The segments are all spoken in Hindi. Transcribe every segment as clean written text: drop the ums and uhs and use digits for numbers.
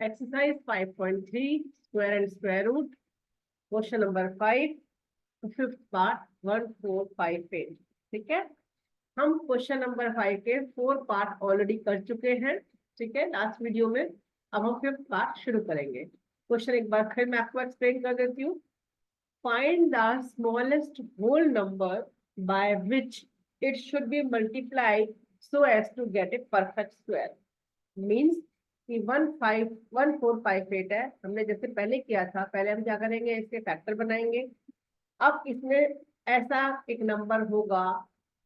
Exercise 5.3 square and square root. Question number 5, fifth part 1, 4, 5, 8. ठीक है, हम क्वेश्चन नंबर 5 के 4 पार्ट ऑलरेडी कर चुके हैं, ठीक है, लास्ट वीडियो में। अब हम फिफ्थ पार्ट शुरू करेंगे। क्वेश्चन एक बार फिर मैं आपको एक्सप्लेन कर देती हूँ। Find the smallest whole number by which it should be multiplied so as to get a perfect square. Means कि 1,458 है, हमने जैसे पहले किया था। पहले हम क्या करेंगे, इसके फैक्टर बनाएंगे। अब इसमें ऐसा एक नंबर होगा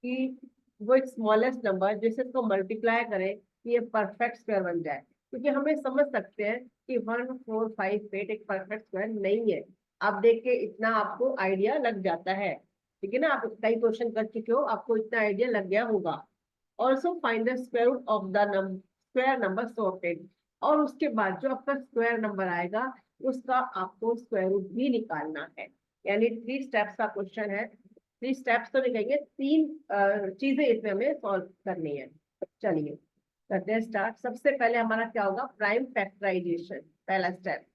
कि वो एक स्मॉलेस्ट नंबर जिससे इसको मल्टीप्लाई करें कि ये परफेक्ट स्क्वायर बन जाए। क्योंकि हमें समझ सकते हैं कि 1,458 एक परफेक्ट स्क्वायर नहीं है। आप देख के इतना आपको आइडिया लग जाता है, ठीक है ना। आप कई क्वेश्चन कर चुके हो, आपको इतना आइडिया लग गया होगा। Also find the square root of the square number sorted. और उसके बाद जो आपका स्क्वायर नंबर आएगा उसका आपको स्क्वायर रूट भी निकालना है। यानी 3 स्टेप्स का क्वेश्चन है। 3 स्टेप्स तो लिखेंगे, 3 चीजें इसमें हमें सॉल्व करनी है। चलिए करते हैं स्टार्ट। सबसे पहले हमारा क्या होगा, प्राइम फैक्टराइजेशन। पहला स्टेप।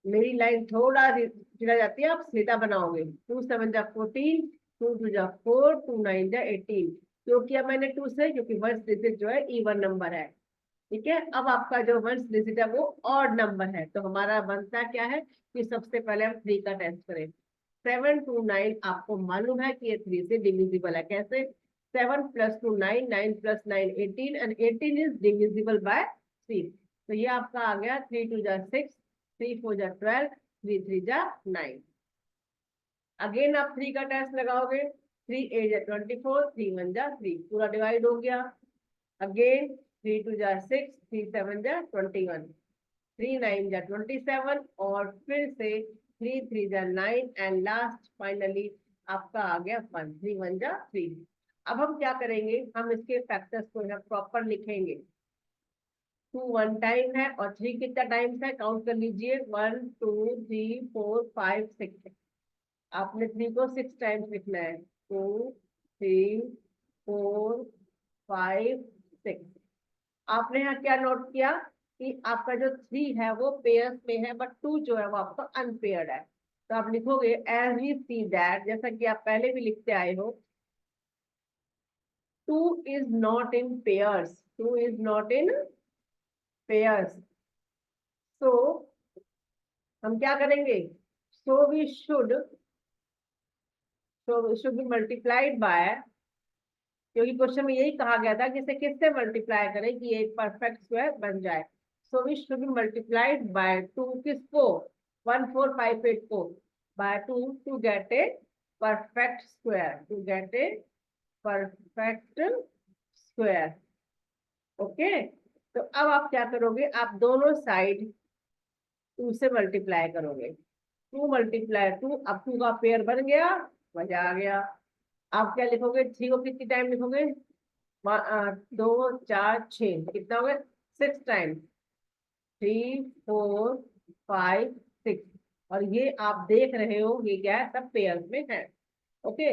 मेरी लाइन थोड़ा चिड़ा जाती है, आप सीधा बनाओगे। 2 7 जा 14, 2 2 जा 4, 2 9 जा 18। क्यों किया मैंने 2 से? क्योंकि वंस डिजिट जो है इवन नंबर है, ठीक है। अब आपका जो वंस डिजिट है वो ऑड नंबर है, तो हमारा बनता क्या है कि सबसे पहले हम 3 का टेस्ट करें। 7 2 9 आपको मालूम है कि ये 3 से डिविजिबल है। कैसे? 7 + 2 9, 9 + 9 18 एंड 18 इज डिविजिबल बाय 3। तो ये आपका आ गया 3 2 जा 6, 3 4 जा 12, 3 3 जा 9। अगेन आप 3 का टेस्ट लगाओगे। 3 8 जा 24, 3 1 जा 3, पूरा डिवाइड हो गया। अगेन 3 2 जा 6, 3 7 जा 21, 3 9 जा 27 और फिर से 3 3 जा 9 एंड लास्ट फाइनली आपका आ गया 1, 3 1 जा 3। अब हम क्या करेंगे, हम इसके फैक्टर्स को यहाँ प्रॉपर लिखेंगे। 2 1 टाइम है और 3 कितना टाइम्स है, काउंट कर लीजिए। 1 2 3 4 5 6। आपने 3 को 6 टाइम्स लिखना है। 2 3 4 5 6। आपने यहाँ क्या नोट किया कि आपका जो 3 है वो पेयर्स में है, बट 2 जो है वो आपका अनपेयर्ड है। तो आप लिखोगे एज वी सी दैट, जैसा कि आप पहले भी लिखते आए हो, 2 is not in pairs. 2 is not in pairs. So हम क्या करेंगे, so we should be multiplied by, क्योंकि क्वेश्चन में यही कहा गया था कि इसे किससे मल्टीप्लाई करें कि एक परफेक्ट स्क्वायर बन जाए। So we should be multiplied by 2। किसको? 1,458 को by 2 to get a perfect square. To get a perfect square. Okay, तो अब आप क्या करोगे, आप दोनों साइड 2 से मल्टीप्लाई करोगे। 2 × 2, अब 2 का पेयर बन गया, मजा आ गया। आप क्या लिखोगे, 3 को कितनी टाइम लिखोगे? 2 4 6, कितना हो गया? 6 टाइम। 3 4 5 6। और ये आप देख रहे हो ये क्या है, सब पेयर में है। ओके,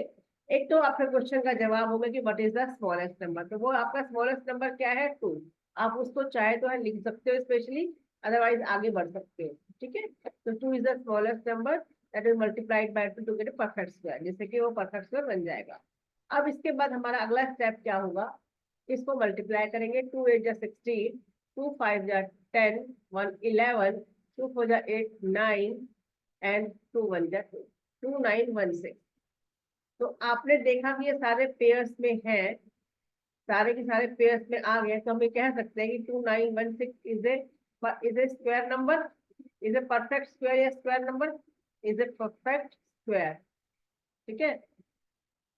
एक तो आपका क्वेश्चन का जवाब होगा कि what is the smallest number. तो वो आपका स्मॉलेस्ट नंबर क्या है? 2। आप उसको चाहे तो है लिख सकते हो स्पेशली, अदरवाइज आगे बढ़ सकते हो, ठीक है। तो 2 is the smallest number that is multiplied by 2 to get a perfect square, जिससे कि वो परफेक्ट स्क्वायर बन जाएगा। अब इसके बाद हमारा अगला स्टेप क्या होगा, इसको मल्टीप्लाई करेंगे। 2 8 जा 16, 2 5 जा 10, 1 11, 2 4 जा 8 9 एंड 2 1 जा 2, 2 9 1 6। तो आपने देखा कि ये सारे पेयर्स में हैं, सारे के सारे पेयर्स में आ गए, तो हम ये कह सकते हैं कि 2916 is a square number, is a perfect square या square number, is a perfect square. ठीक है,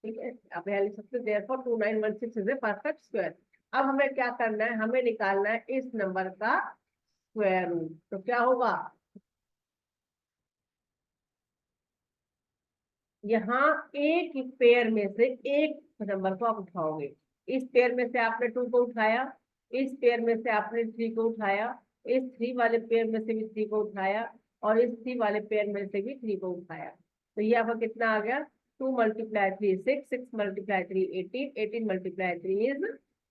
ठीक है, आप यहाँ लिख सकते हैं therefore 2916 is a perfect square. अब हमें क्या करना है, हमें निकालना है इस नंबर का स्क्वायर रूट। तो क्या होगा, यहाँ एक पेयर में से एक नंबर को आप उठाओगे। इस पेयर में से आपने 2 को उठाया, इस पेयर में से आपने 3 को उठाया, इस 3 वाले पेयर में से भी 3 को उठाया और इस 3 वाले पेयर में से भी 3 को उठाया। तो ये आपका कितना आ गया, 2 × 3 6, 6 × 3 18, 18 × 3 इज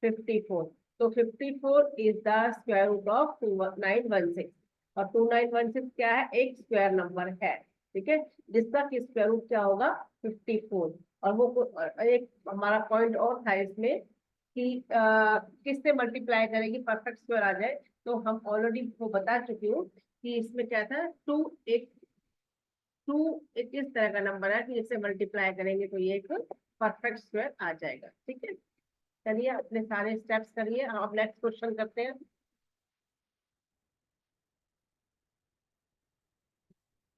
54। तो 54 is the square root of 2916, और 2916 क्या है, एक स्क्वायर नंबर है, ठीक है, जिसका कि स्क्वायर रूट क्या होगा 54। और वो एक हमारा पॉइंट और था इसमें कि किससे मल्टीप्लाई करेंगे परफेक्ट स्क्वायर आ जाए, तो हम ऑलरेडी वो बता चुकी हूँ कि इसमें क्या था, टू एक इस तरह का नंबर है कि इससे मल्टीप्लाई करेंगे तो ये एक परफेक्ट स्क्वायर आ जाएगा, ठीक है। चलिए अपने सारे स्टेप्स करिए, हम अब नेक्स्ट क्वेश्चन करते हैं।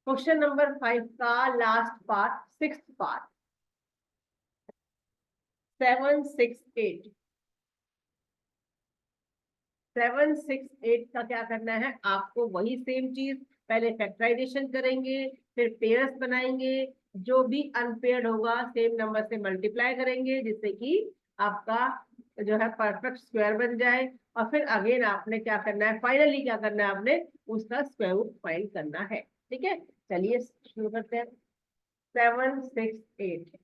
क्वेश्चन नंबर 5 का लास्ट पार्ट, सिक्स्थ पार्ट, 768। 768 का क्या करना है आपको, वही सेम चीज, पहले फैक्टराइजेशन करेंगे, फिर पेयर्स बनाएंगे, जो भी अनपेयर्ड होगा सेम नंबर से मल्टीप्लाई करेंगे, जिससे कि आपका जो है परफेक्ट स्क्वायर बन जाए। और फिर अगेन आपने क्या करना है, फाइनली क्या करना है, आपने उसका स्क्वायर रूट फाइंड करना है, ठीक है। चलिए शुरू करते हैं। 768,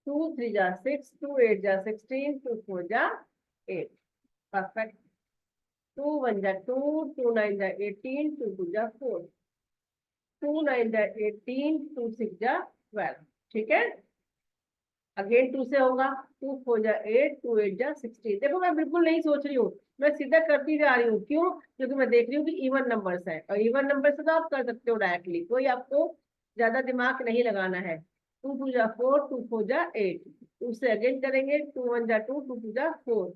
2 3 जा 6, 2 8 जा 16, 2 4 जा 8, परफेक्ट। 2 1 जा 2, 2 9 जा 18, 2 2 जा 4, 2 9 जा 18, 2 6 जा 12, ठीक है। अगेन 2 से होगा, 2 4 जा 8, 2 8 जा 16। देखो मैं बिल्कुल नहीं सोच रही हूँ, मैं सीधा करती जा रही हूँ, क्यों, क्योंकि मैं देख रही हूँ कि इवन नंबर्स है, और इवन नंबर से तो आप कर सकते हो डायरेक्टली, कोई आपको ज्यादा दिमाग नहीं लगाना है। 2 2 जा 4, 2 4 जा 8, उससे अगेन करेंगे, 2 1 जा 2, 2 2 जा 4,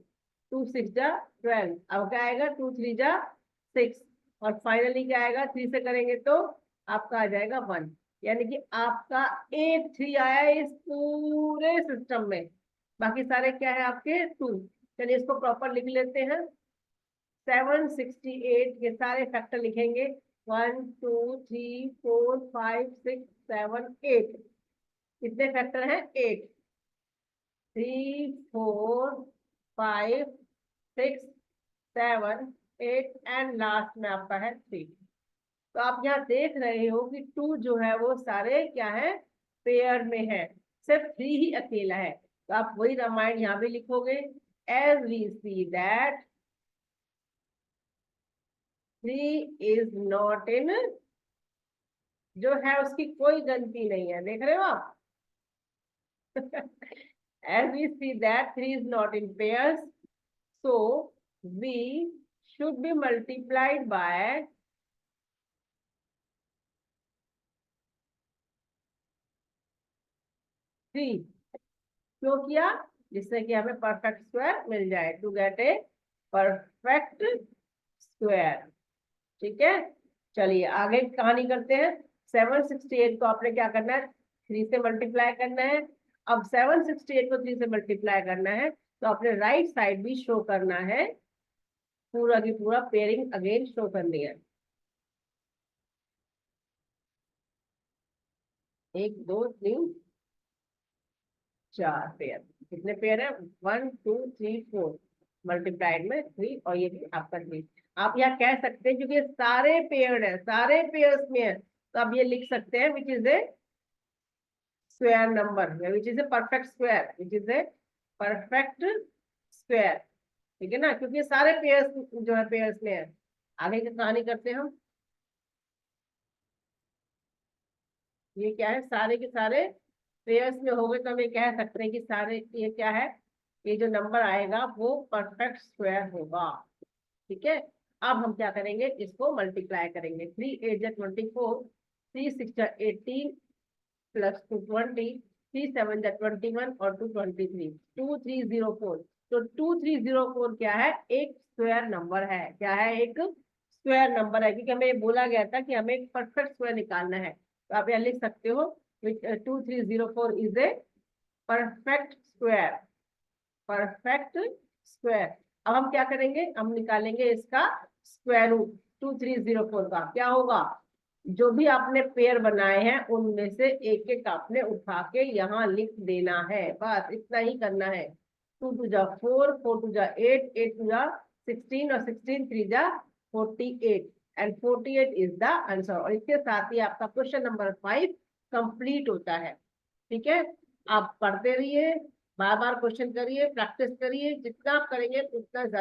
2 6 जा 12, अब क्या आएगा, 2 3 जा 6, और फाइनली क्या आएगा, 3 से करेंगे तो आपका आ जाएगा 1, यानी कि आपका 8 3 आया है इस पूरे सिस्टम में, बाकी सारे क्या है आपके 2। चलिए इसको प्रॉपर लिख लेते हैं। 768 के सारे फैक्टर लिखेंगे, 1 2 3 4 5 6 7 8, कितने फैक्टर हैं, 8, 3 4 5 6 7 8, एंड लास्ट में आपका है 3। तो आप यहाँ देख रहे हो कि 2 जो है वो सारे क्या है, पेयर में है, सिर्फ 3 ही अकेला है, तो आप वही रामायण यहाँ भी लिखोगे, as we see that 3 is not in, जो है उसकी कोई गलती नहीं है, देख रहे हो आप। as we see that 3 is not in pairs, so we should be multiplied by 3। क्यों किया, जिससे कि हमें परफेक्ट स्क्वायर मिल जाए, to get a perfect square, ठीक है। चलिए आगे कहानी करते हैं। 768 को आपने क्या करना है, 3 से मल्टीप्लाई करना है। अब 768 को 3 से मल्टीप्लाई करना है, तो अपने राइट साइड भी शो करना है, पूरा की पूरा पेयरिंग अगेन शो करनी है। 1 2 3 4 पेयर, कितने पेयर है, 1 2 3 4, मल्टीप्लाइड में 3, और ये भी आपका 3। आप यहाँ कह सकते हैं क्योंकि सारे पेयर है, सारे पेयर्स में है, तो आप ये लिख सकते हैं which is a square number, which is a perfect square, which is a perfect square, ठीक है ना, क्योंकि सारे पेयर्स जो है पेयर्स में है। आगे की कहानी करते हैं हम। ये क्या है, सारे के सारे पेयर्स में हो गए, तो हम ये कह सकते हैं कि सारे ये क्या है, ये जो नंबर आएगा वो परफेक्ट स्क्वायर होगा, ठीक है। अब हम क्या करेंगे, इसको मल्टीप्लाई करेंगे। 3 8 जा 24, 3 6 जा 18, +2 20, 3 7 जा 21, और 2 23, 2304। तो 2304 क्या है, एक स्क्वायर नंबर है, क्या है, एक स्क्वायर नंबर है, क्योंकि हमें बोला गया था कि हमें एक परफेक्ट स्क्वायर निकालना है, तो आप यहाँ लिख सकते हो 2304 is a perfect square, perfect square. अब हम क्या करेंगे, हम निकालेंगे इसका स्क्वायर रूट। 2304 का क्या होगा, जो भी आपने पेयर बनाए हैं उनमें से एक एक आपने उठा के यहाँ लिख देना है, बस इतना ही करना है। 2 2 जा 4, 4 2 जा 8, 8 2 जा 16, और 16 3 जा 48, एंड 48 इज द आंसर। और इसके साथ ही आपका क्वेश्चन नंबर 5 कंप्लीट होता है, ठीक है। आप पढ़ते रहिए, बार बार क्वेश्चन करिए, प्रैक्टिस करिए, जितना आप करेंगे उतना